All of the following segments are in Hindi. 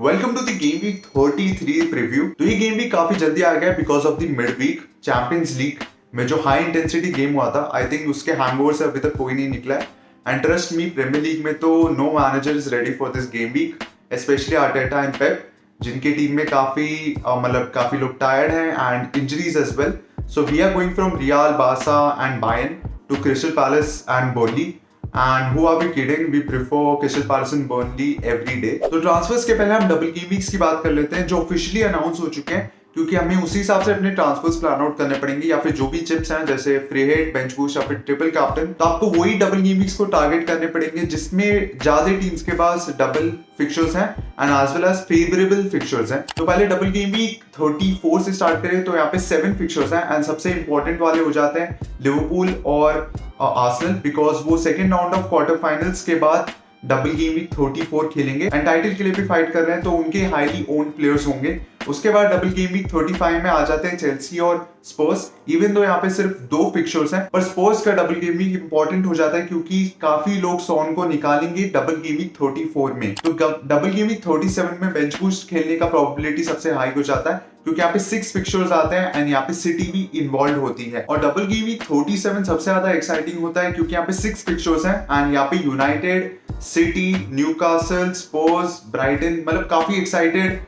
Welcome to the game week 33 preview. तो ये गेम वीक काफी जल्दी आ गया because of the mid week Champions League में जो हाई इंटेंसिटी गेम हुआ था। आई थिंक उसके हैंगओवर से अभी तक कोई नहीं निकला है। And trust me, Premier League में तो no manager is ready for this game week, especially Arteta and Pep, जिनके टीम में काफी लोग टायर्ड हैं and injuries as well. So we are going from Real, Barca and Bayern to Crystal Palace and Burnley. And who are we kidding? We prefer Crystal Palace and Burnley every day. तो ट्रांसफर्स के पहले हम डबल गेम वीक्स की बात कर लेते हैं जो ऑफिशियली अनाउंस हो चुके हैं, क्योंकि हमें उसी हिसाब से अपने ट्रांसफर्स प्लान आउट करने पड़ेंगे। या फिर जो भी चिप्स हैं जैसे फ्री हिट, बेंच बूस्ट या फिर ट्रिपल कैप्टन, तो आपको वही डबल गेम वीक्स को टारगेट करने पड़ेंगे जिसमें ज्यादा टीम्स के पास डबल फिक्चर्स हैं and as well as favourable fixtures हैं। तो पहले डबल गेम वीक 34 से स्टार्ट करें तो यहाँ पे 7 फिक्चर्स हैं एंड सबसे इंपॉर्टेंट वाले हो जाते हैं लिवरपूल और आर्सेनल, बिकॉज वो second round of quarter finals के बाद डबल गेम वीक 34 खेलेंगे एंड टाइटल के लिए भी फाइट कर रहे हैं, तो उनके हाईली ओन्ड प्लेयर्स होंगे। उसके बाद डबल गेम वीक 35 में आ जाते हैं चेल्सी और स्पर्स। इवन दो यहाँ पे सिर्फ 2 फिक्चर्स हैं, पर स्पर्स का डबल गेम वीक इंपॉर्टेंट हो जाता है क्योंकि काफी लोग सॉन को निकालेंगे डबल गेम वीक 34 में। तो डबल गेम वीक 37 में बेंच बूस्ट खेलने का प्रोबेबिलिटी सबसे हाई हो जाता है क्योंकि यहाँ पे 6 फिक्चर्स आते हैं एंड यहाँ पे सिटी भी इन्वॉल्व होती है। और डबल गेम वीक 37 सबसे ज्यादा एक्साइटिंग होता है क्योंकि यहाँ पे 6 फिक्चर्स हैं एंड यहाँ पे यूनाइटेड, सिटी, न्यूकासल, स्पर्स, ब्राइटन, मतलब काफी एक्साइटेड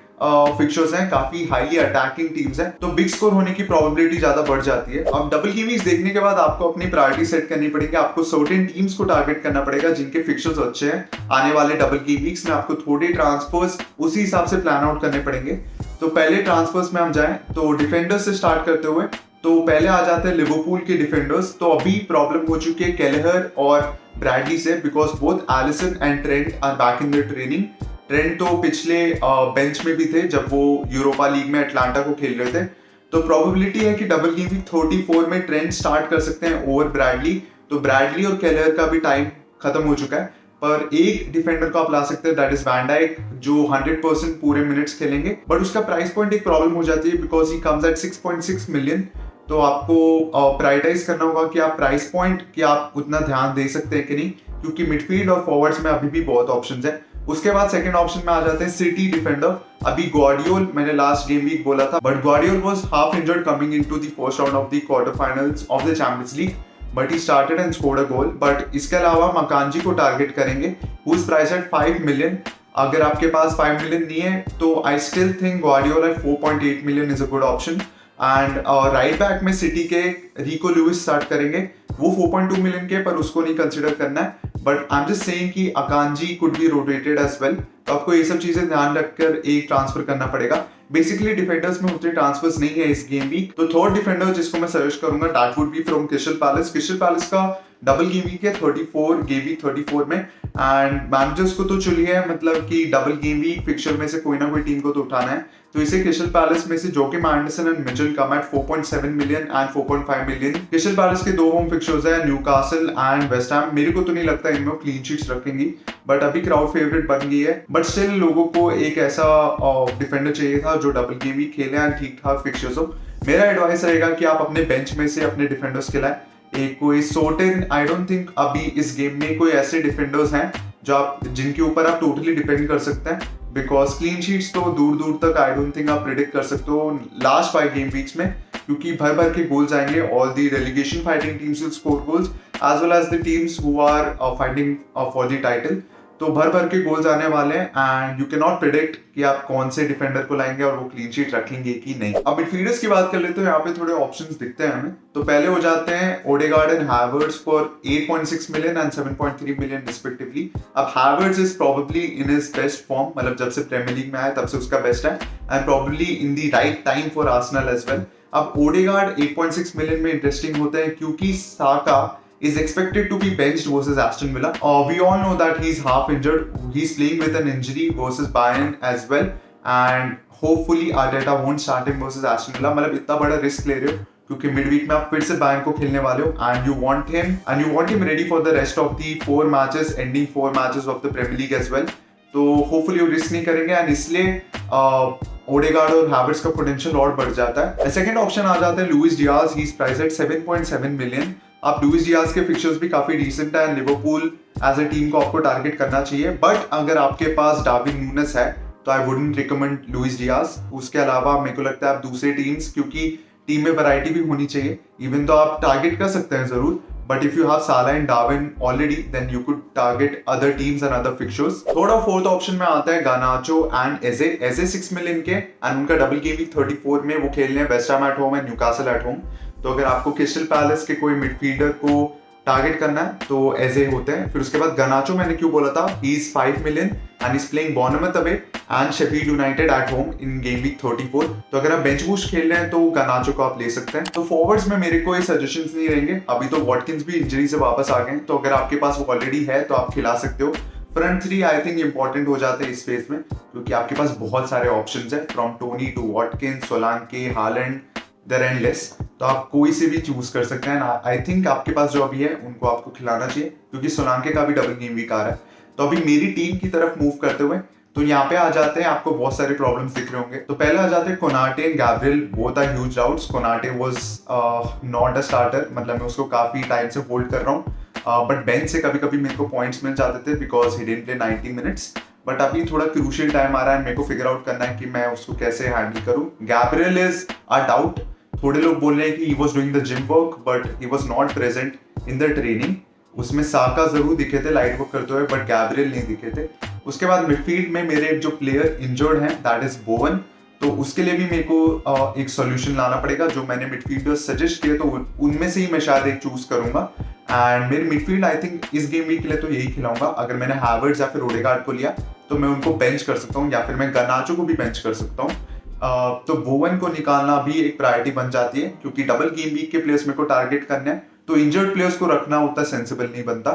फिक्चर्स हैं, काफी हाईली अटैकिंग टीम्स हैं, तो बिग स्कोर होने की प्रोबेबिलिटी ज्यादा बढ़ जाती है। अब डबल गेम वीक्स देखने के बाद आपको अपनी प्रायोरिटी सेट करनी पड़ेगी। आपको सर्टेन टीम्स को टारगेट करना पड़ेगा जिनके फिक्चर्स अच्छे हैं। आने वाले डबल गेम वीक्स में आपको थोड़े ट्रांसफर्स उसी हिसाब से प्लान आउट करने पड़ेंगे। तो पहले ट्रांसफर्स में हम जाएं तो डिफेंडर्स से स्टार्ट करते हुए तो पहले आ जाते हैं लिवरपूल के डिफेंडर्स। तो अभी प्रॉब्लम हो चुकी है केलेहर और ब्रैडली से because both Alisson and Trent are back in the training. Trent तो पिछले बेंच में भी थे जब वो यूरोपा लीग में अटलांटा को खेल रहे थे। तो प्रोबेबिलिटी है कि डबल गेम वीक 34 में ट्रेंट स्टार्ट कर सकते हैं ओवर ब्रैडली। तो ब्रैडली और केलेहर का भी टाइम खत्म हो चुका है, पर एक डिफेंडर को आप ला सकते हैं, दैट इज वैन डाइक, जो 100% पूरे मिनट्स खेलेंगे। बट उसका प्राइस पॉइंट एक प्रॉब्लम हो जाती है because he comes at 6.6 million. तो आपको प्रायोरिटाइज करना होगा कि आप प्राइस पॉइंट की आप उतना ध्यान दे सकते हैं कि नहीं, क्योंकि मिडफील्ड और फॉरवर्ड्स में अभी भी बहुत ऑप्शंस हैं। उसके बाद सेकंड ऑप्शन में आ जाते हैं सिटी डिफेंडर। अभी ग्वार्डियोल मैंने लास्ट गेम वीक बोला था, but Gvardiol was half injured coming into the first round of the quarter finals of the Champions League, but he started and scored a goal. But इसके अलावा हम अकांजी को टारगेट करेंगे, who is priced at 5 million. अगर आपके पास 5 मिलियन नहीं है तो I still think Gvardiol at 4.8 million is a good option. And right back में सिटी के रिको लुइस स्टार्ट करेंगे, वो 4.2 मिलियन के, पर उसको नहीं कंसिडर करना है। But I am just saying कि Akanji could be rotated as well. तो आपको ये सब चीजें ध्यान रखकर एक ट्रांसफर करना पड़ेगा। बेसिकली डिफेंडर्स में उतने ट्रांसफर्स नहीं है इस गेम वीक। तो थर्ड डिफेंडर जिसको मैं सजेस्ट करूंगा that would B from crystal palace. Crystal palace का डबल गेम वीक है 34 गेम वीक 34 में एंड मैनेजर्स को तो चलिए मतलब कि डबल गेम वीक फिक्चर में से कोई ना कोई टीम को तो उठाना है। तो इसे क्रिस्टल पैलेस में से Joachim Andersen and Mitchell come at 4.7 million and 4.5 million. Crystal Palace के 2 होम फिक्चर्स है, न्यूकासल एंड वेस्ट हैम। मेरे को तो नहीं लगता इनमें क्लीन शीट्स रखेंगी, बट अभी क्राउड फेवरेट बन गई है। बट स्टिल लोगों को एक ऐसा डिफेंडर चाहिए था जो डबल गेम वीक खेले एंड ठीक ठाक फिक्चर्स हो। मेरा एडवाइस रहेगा कि आप अपने बेंच में से अपने डिफेंडर्स खिलाएं। एक कोई सोटेन, आई डोंट थिंक अभी इस गेम में कोई ऐसे डिफेंडर्स हैं जो आप जिनके ऊपर आप टोटली डिपेंड कर सकते हैं, बिकॉज क्लीन शीट्स तो दूर दूर तक आई डोंट थिंक आप प्रिडिक्ट कर सकते हो लास्ट 5 गेम वीक्स में, क्योंकि भर भर के गोल्स आएंगे। All the relegation fighting teams will score goals as well as the teams who are fighting for the title. तो भर भर के गोल्स आने वाले हैं and you can not predict कि आप कौन से डिफेंडर को लाएंगे और वो क्लीन शीट रखेंगे कि नहीं। अब मिडफील्डर्स की बात कर लेते हैं, यहाँ पे थोड़े ऑप्शंस दिखते हैं हमें। तो पहले हो जाते हैं Odegaard and Havertz for 8.6 million and 7.3 million respectively. अब Havertz is probably in his best form, मतलब जब से प्रीमियर लीग में आया तब से उसका बेस्ट है and probably in the right time for Arsenal as well. अब ओडेगार्ड 8.6 मिलियन में इंटरेस्टिंग होता है क्योंकि साका is expected to be benched versus Aston Villa. We all know that he's half injured. He's playing with an injury versus Bayern as well, and hopefully Arteta won't start him versus Aston Villa. मतलब इतना बड़ा रिस्क ले रहे हो क्योंकि मिड वीक में आप फिर से बायर्न को खेलने वाले हो and you want him ready for the rest of the 4 matches, ending 4 matches of the Premier League as well. तो होपफुली वो रिस्क नहीं करेंगे एंड इसलिए ओडेगार्ड और हैवर्ट्स का पोटेंशियल और बढ़ जाता है। सेकंड ऑप्शन आ जाता है Luis Diaz, he is priced eight 7.7 million. आप लुइस डियाज के फिक्चर्स भी काफी डिसेंट है, लिवरपूल एज अ टीम को आपको टारगेट करना चाहिए। बट अगर आपके पास डार्विन नूनेस है तो I wouldn't recommend Luis Diaz. उसके अलावा मेरे को लगता है आप दूसरे टीम्स, क्योंकि टीम में वैरायटी भी होनी चाहिए, इवन तो आप टारगेट कर सकते हैं जरूर, but if you have Salah and Darwin already then you could target other teams and other fixtures. थोड़ा फोर्थ ऑप्शन में आता है गानाचो एंड एजे 6 मिलियन के, एंड उनका डबल गेम वीक 34 में वो खेलने हैं West Ham at home and Newcastle at home. तो अगर आपको क्रिस्टल पैलेस के कोई मिडफील्डर को टारगेट करना है तो एजे होते हैं। फिर उसके बाद गनाचो, मैंने क्यों बोला था, he is 5 million and is playing Bournemouth away and Sheffield United at home in game week 34। तो अगर आप बेंच बूस्ट खेल रहे हैं तो गनाचो को आप ले सकते हैं। तो फॉरवर्ड्स में मेरे कोई सजेशंस नहीं रहेंगे, अभी तो वॉटकिंस भी इंजरी से वापस आ गए, तो अगर आपके पास वो ऑलरेडी है तो आप खिला सकते हो। Front three I think important हो जाते हैं इस फेज में, क्योंकि आपके पास बहुत सारे ऑप्शंस है, from Toney to Watkins, Solanke, Haaland, there endless. तो आप कोई से भी चूज कर सकते हैं। आई थिंक आपके पास जो अभी है उनको आपको खिलाना चाहिए, क्योंकि सोलांके का भी डबल गेम वीक आ रहा है। तो अभी मेरी टीम की तरफ मूव करते हुए तो यहाँ पे आ जाते हैं, आपको बहुत सारे प्रॉब्लम्स दिख रहे होंगे। तो पहले आ जाते हैं Konate and Gabriel, both are huge doubts. Konate was not a starter, मतलब मैं उसको काफी टाइम से होल्ड कर रहा हूँ, बट बेंच से कभी कभी मेरे को पॉइंट्स मिल जाते थे because he didn't play 90 minutes. But अभी थोड़ा क्रूशियल टाइम आ रहा है, मेरे को फिगर आउट करना है कि मैं उसको कैसे हैंडल करूँ। Gabriel is a doubt. थोड़े लोग बोल रहे हैं कि he was doing the gym work but he was not present in the training। उसमें साका जरूर दिखे थे लाइट वर्क करते हुए, बट गैब्रियल नहीं दिखे थे। उसके बाद मिडफील्ड में मेरे जो प्लेयर इंजर्ड हैं दैट इज बोवन, तो उसके लिए भी मेरे को एक सॉल्यूशन लाना पड़ेगा। जो मैंने मिडफील्डर सजेस्ट किए तो उनमें से ही मैं शायद एक चूज करूंगा, एंड मेरे मिडफील्ड आई थिंक इस गेम वीक के लिए तो यही खिलाऊंगा। अगर मैंने हैवर्ट्स या फिर ओडेगार्ड को लिया तो मैं उनको बेंच कर सकता हूँ, या फिर मैं गनाचो को भी बेंच कर सकता हूँ। तो बोवन को निकालना भी एक प्रायोरिटी बन जाती है, क्योंकि डबल गेम वीक के प्लेयर्स मेरे को टारगेट करने हैं, तो इंजर्ड प्लेयर्स को रखना उतना सेंसिबल नहीं बनता।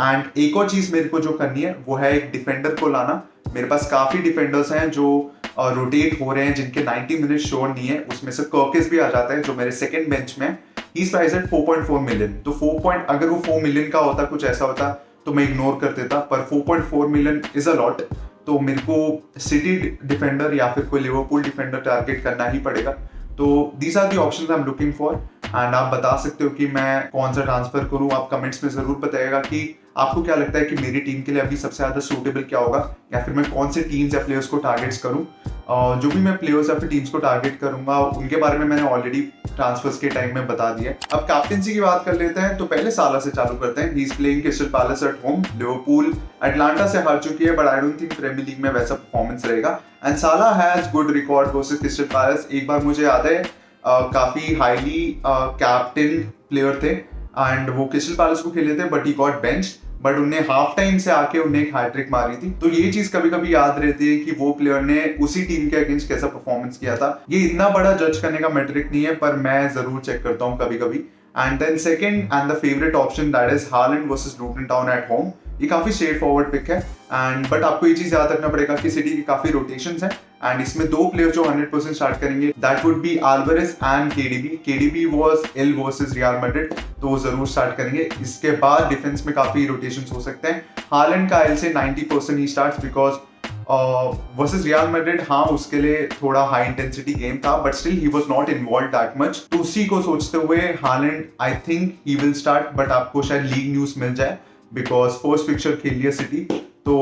एंड एक और चीज मेरे को जो करनी है वो है एक डिफेंडर को लाना। मेरे पास काफी डिफेंडर्स हैं जो रोटेट हो रहे हैं, जिनके 90 मिनट श्योर नहीं है। उसमें से कर्किस भी आ जाता है जो मेरे सेकंड बेंच में, he is priced eight 4.4 million. तो 4 अगर वो 4 मिलियन का होता, कुछ ऐसा होता तो मैं इग्नोर कर देता, पर 4.4 मिलियन इज अ लॉट। तो मेरे को सिटी डिफेंडर या फिर कोई लिवरपूल डिफेंडर टारगेट करना ही पड़ेगा। तो these are the options I am looking for, and आप बता सकते हो कि मैं कौन सा ट्रांसफर करूं। आप कमेंट्स में जरूर बताइएगा कि आपको क्या लगता है कि मेरी टीम के लिए अभी सबसे ज्यादा सूटेबल क्या होगा, या फिर मैं कौन से टीम्स या प्लेयर्स को टारगेट्स करूं। जो भी मैं प्लेयर्स या फिर टीम्स को टारगेट करूंगा उनके बारे में मैंने ऑलरेडी ट्रांसफर्स के टाइम में बता दिया। अब कैप्टेंसी की बात कर लेते हैं, तो पहले साला से चालू करते हैं। He is playing Crystal Palace at home. Liverpool Atalanta से हार चुकी है, but I don't think Premier League में वैसा परफॉर्मेंस रहेगा। And Salah has good record versus Crystal Palace. एक बार मुझे याद है काफी हाईली कैप्टन प्लेयर थे एंड वो क्रिस्टल पैलेस को खेले थे, but he got bench. But उन्हें हाफ टाइम से आके उन्हें एक हैट्रिक मारी थी। तो ये चीज कभी कभी याद रहती है कि वो प्लेयर ने उसी टीम के अगेंस्ट कैसा परफॉर्मेंस किया था। ये इतना बड़ा जज करने का मैट्रिक नहीं है, पर मैं जरूर चेक करता हूँ कभी कभी। And then second and the favourite option that is Haaland versus Luton Town at home. ये काफी स्ट्रेट फॉरवर्ड पिक है, एंड बट आपको ये चीज याद रखना पड़ेगा कि सिटी की काफी रोटेशंस हैं, एंड इसमें दो प्लेयर जो 100% स्टार्ट करेंगे that would be Alvarez and KDB. KDB was ill versus Real Madrid, तो वो जरूर स्टार्ट करेंगे। इसके बाद डिफेंस में काफी रोटेशंस हो सकते हैं। हालैंड का एल से 90% he starts because versus Real Madrid, हाँ उसके लिए थोड़ा हाई इंटेंसिटी गेम था, but still he was not involve that much. तो उसी को सोचते हुए Holland I think he will start, but आपको शायद लीग न्यूज मिल जाए बिकॉज फर्स्ट पिक्चर खेल लिया सिटी, तो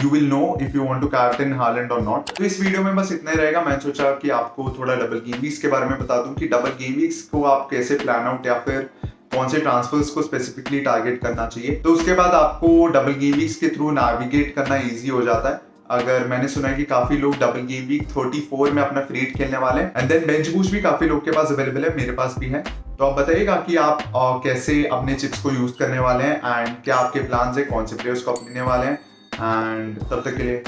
you will know if you want to captain Haaland और नॉट। तो इस वीडियो में बस इतना ही रहेगा। मैं सोचा कि आपको थोड़ा डबल गेम वीक्स के बारे में बता दूं कि डबल गेम वीक्स को आप कैसे प्लान आउट या फिर कौन से ट्रांसफर्स को स्पेसिफिकली टारगेट करना चाहिए। तो उसके बाद आपको डबल गेम वीक्स के थ्रू नेविगेट करना इजी हो जाता है। अगर मैंने सुना है कि काफी लोग डबल गेम वीक 34 में अपना फ्रीट खेलने वाले हैं, एंड देन बेंच बूस्ट भी काफी लोग के पास अवेलेबल है, मेरे पास भी है। तो आप बताइएगा कि आप कैसे अपने चिप्स को यूज करने वाले हैं, एंड क्या आपके प्लान्स है, कौन से प्लेयर्स को आप लेने वाले हैं। एंड तब तक के लिए